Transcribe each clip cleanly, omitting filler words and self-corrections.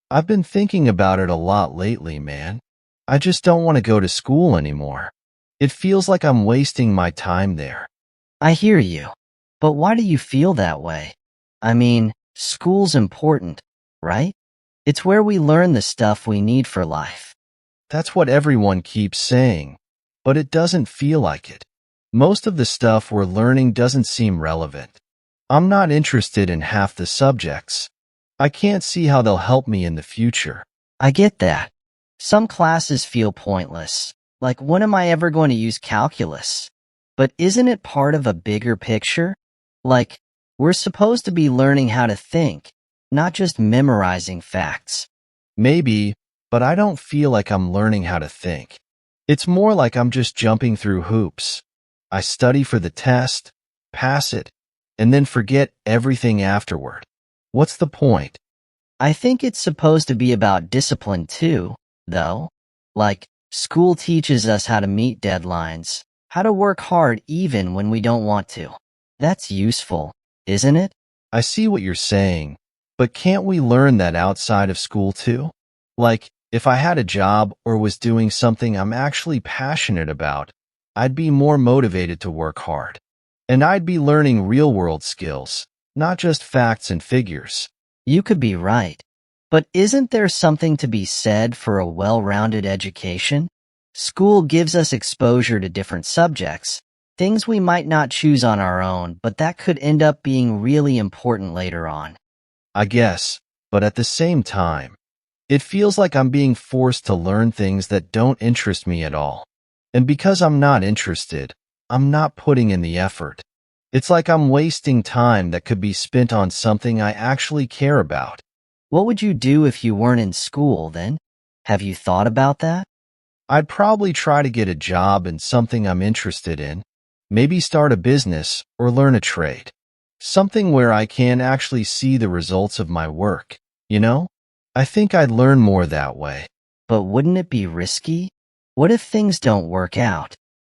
I've been thinking about it a lot lately, man. I just don't want to go to school anymore. It feels like I'm wasting my time there. I hear you. But why do you feel that way? I mean, school's important, right? It's where we learn the stuff we need for life. That's what everyone keeps saying, but it doesn't feel like it. Most of the stuff we're learning doesn't seem relevant. I'm not interested in half the subjects. I can't see how they'll help me in the future. I get that. Some classes feel pointless. Like, when am I ever going to use calculus? But isn't it part of a bigger picture? Like, we're supposed to be learning how to think, not just memorizing facts. Maybe, but I don't feel like I'm learning how to think. It's more like I'm just jumping through hoops. I study for the test, pass it, and then forget everything afterward. What's the point? I think it's supposed to be about discipline too, though. Like, school teaches us how to meet deadlines, how to work hard even when we don't want to. That's useful, isn't it? I see what you're saying, but can't we learn that outside of school too? Like, if I had a job or was doing something I'm actually passionate about, I'd be more motivated to work hard. And I'd be learning real-world skills, not just facts and figures. You could be right. But isn't there something to be said for a well-rounded education? School gives us exposure to different subjects, things we might not choose on our own, but that could end up being really important later on. I guess, but at the same time, it feels like I'm being forced to learn things that don't interest me at all. And because I'm not interested, I'm not putting in the effort. It's like I'm wasting time that could be spent on something I actually care about. What would you do if you weren't in school then? Have you thought about that? I'd probably try to get a job in something I'm interested in, maybe start a business or learn a trade. Something where I can actually see the results of my work, you know? I think I'd learn more that way. But wouldn't it be risky? What if things don't work out?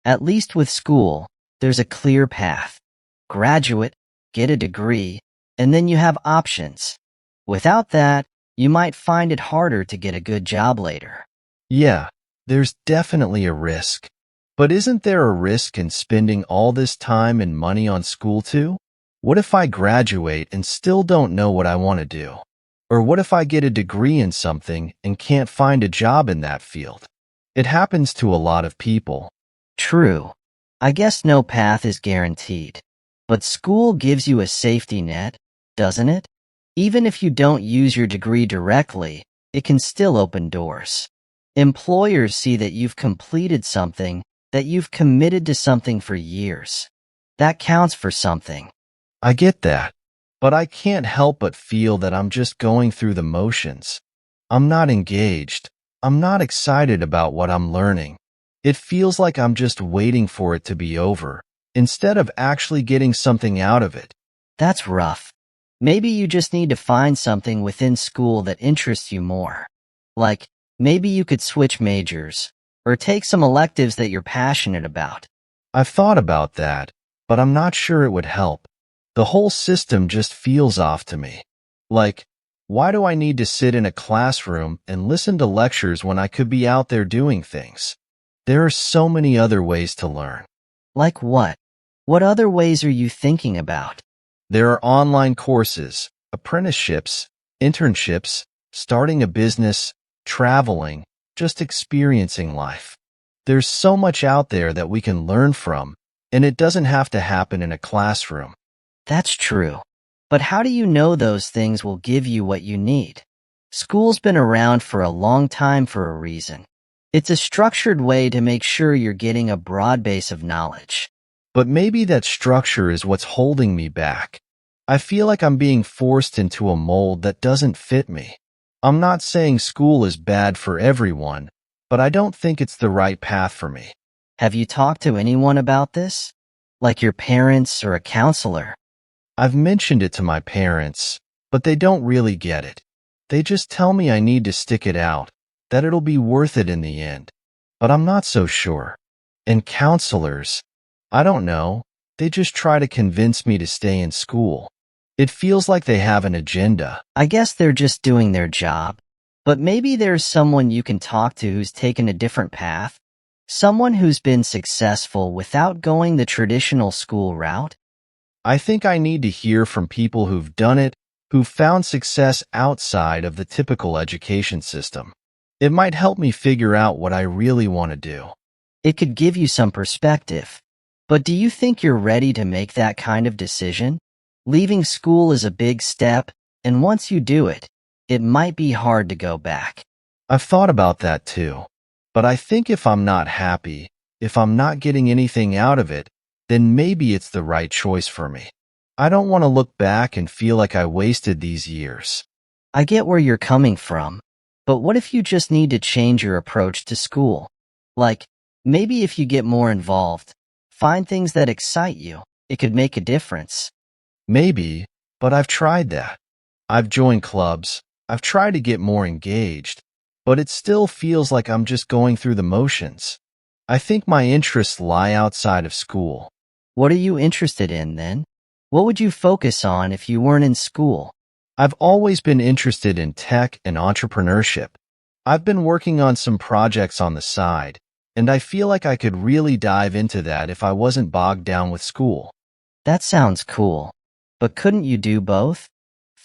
At least with school, there's a clear path. Graduate, get a degree, and then you have options. Without that, you might find it harder to get a good job later. Yeah, there's definitely a risk. But isn't there a risk in spending all this time and money on school too? What if I graduate and still don't know what I want to do? Or what if I get a degree in something and can't find a job in that field? It happens to a lot of people. True. I guess no path is guaranteed. But school gives you a safety net, doesn't it? Even if you don't use your degree directly, it can still open doors. Employers see that you've completed something, that you've committed to something for years. That counts for something. I get that, but I can't help but feel that I'm just going through the motions. I'm not engaged. I'm not excited about what I'm learning. It feels like I'm just waiting for it to be over, instead of actually getting something out of it. That's rough. Maybe you just need to find something within school that interests you more. Like, maybe you could switch majors, or take some electives that you're passionate about. I've thought about that, but I'm not sure it would help. The whole system just feels off to me. Like, why do I need to sit in a classroom and listen to lectures when I could be out there doing things? There are so many other ways to learn. Like what? What other ways are you thinking about? There are online courses, apprenticeships, internships, starting a business, traveling, just experiencing life. There's so much out there that we can learn from, and it doesn't have to happen in a classroom. That's true. But how do you know those things will give you what you need? School's been around for a long time for a reason. It's a structured way to make sure you're getting a broad base of knowledge. But maybe that structure is what's holding me back. I feel like I'm being forced into a mold that doesn't fit me. I'm not saying school is bad for everyone, but I don't think it's the right path for me. Have you talked to anyone about this? Like your parents or a counselor? I've mentioned it to my parents, but they don't really get it. They just tell me I need to stick it out, that it'll be worth it in the end. But I'm not so sure. And counselors, I don't know, they just try to convince me to stay in school. It feels like they have an agenda. I guess they're just doing their job. But maybe there's someone you can talk to who's taken a different path, someone who's been successful without going the traditional school route. I think I need to hear from people who've done it, who've found success outside of the typical education system. It might help me figure out what I really want to do. It could give you some perspective. But do you think you're ready to make that kind of decision? Leaving school is a big step, and once you do it, it might be hard to go back. I've thought about that too. But I think if I'm not happy, if I'm not getting anything out of it, then maybe it's the right choice for me. I don't want to look back and feel like I wasted these years. I get where you're coming from, but what if you just need to change your approach to school? Like, maybe if you get more involved, find things that excite you, it could make a difference. Maybe, but I've tried that. I've joined clubs, I've tried to get more engaged, but it still feels like I'm just going through the motions. I think my interests lie outside of school. What are you interested in then? What would you focus on if you weren't in school? I've always been interested in tech and entrepreneurship. I've been working on some projects on the side, and I feel like I could really dive into that if I wasn't bogged down with school. That sounds cool. But couldn't you do both?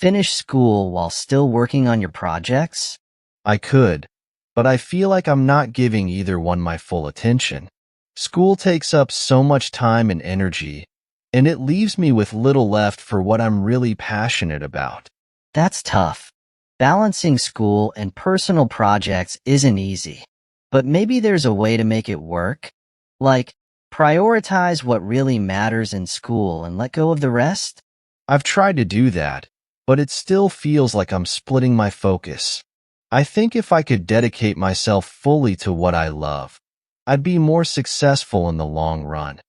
Finish school while still working on your projects? I could, but I feel like I'm not giving either one my full attention. School takes up so much time and energy, and it leaves me with little left for what I'm really passionate about. That's tough. Balancing school and personal projects isn't easy. But maybe there's a way to make it work. Like, prioritize what really matters in school and let go of the rest? I've tried to do that, but it still feels like I'm splitting my focus. I think if I could dedicate myself fully to what I love, I'd be more successful in the long run.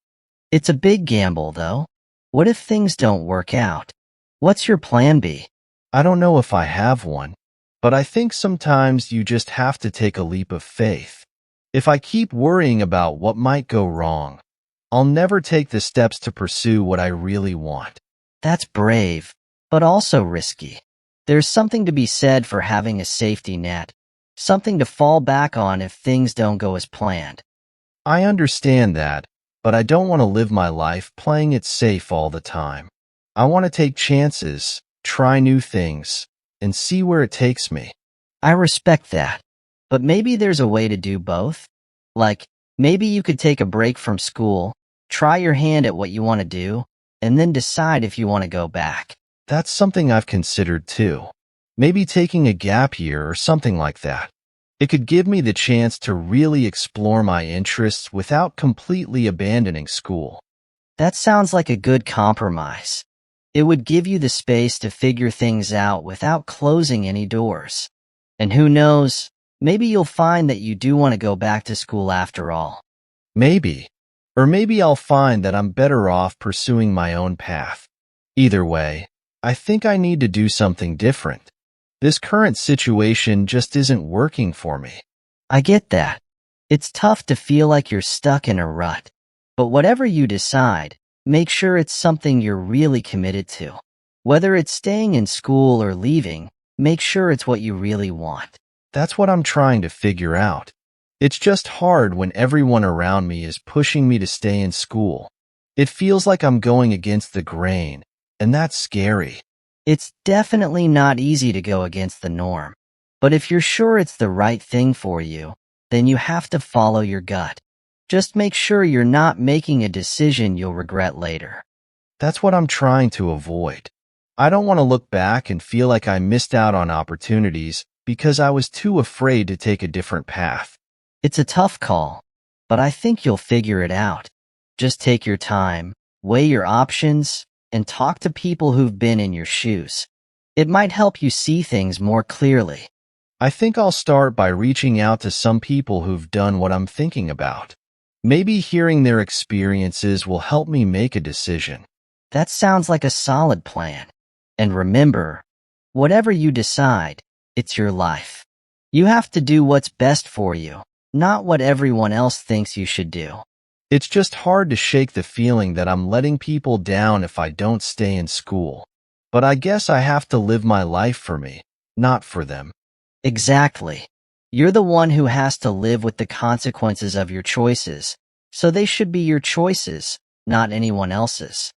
It's a big gamble, though. What if things don't work out? What's your plan B? I don't know if I have one, but I think sometimes you just have to take a leap of faith. If I keep worrying about what might go wrong, I'll never take the steps to pursue what I really want. That's brave, but also risky. There's something to be said for having a safety net, something to fall back on if things don't go as planned. I understand that, but I don't want to live my life playing it safe all the time. I want to take chances, try new things, and see where it takes me. I respect that, but maybe there's a way to do both. Like, maybe you could take a break from school, try your hand at what you want to do, and then decide if you want to go back. That's something I've considered too. Maybe taking a gap year or something like that. It could give me the chance to really explore my interests without completely abandoning school. That sounds like a good compromise. It would give you the space to figure things out without closing any doors. And who knows, maybe you'll find that you do want to go back to school after all. Maybe. Or maybe I'll find that I'm better off pursuing my own path. Either way, I think I need to do something different. This current situation just isn't working for me. I get that. It's tough to feel like you're stuck in a rut. But whatever you decide, make sure it's something you're really committed to. Whether it's staying in school or leaving, make sure it's what you really want. That's what I'm trying to figure out. It's just hard when everyone around me is pushing me to stay in school. It feels like I'm going against the grain, and that's scary. It's definitely not easy to go against the norm. But if you're sure it's the right thing for you, then you have to follow your gut. Just make sure you're not making a decision you'll regret later. That's what I'm trying to avoid. I don't want to look back and feel like I missed out on opportunities because I was too afraid to take a different path. It's a tough call, but I think you'll figure it out. Just take your time, weigh your options, and talk to people who've been in your shoes. It might help you see things more clearly. I think I'll start by reaching out to some people who've done what I'm thinking about. Maybe hearing their experiences will help me make a decision. That sounds like a solid plan. And remember, whatever you decide, it's your life. You have to do what's best for you, not what everyone else thinks you should do. It's just hard to shake the feeling that I'm letting people down if I don't stay in school. But I guess I have to live my life for me, not for them. Exactly. You're the one who has to live with the consequences of your choices, so they should be your choices, not anyone else's.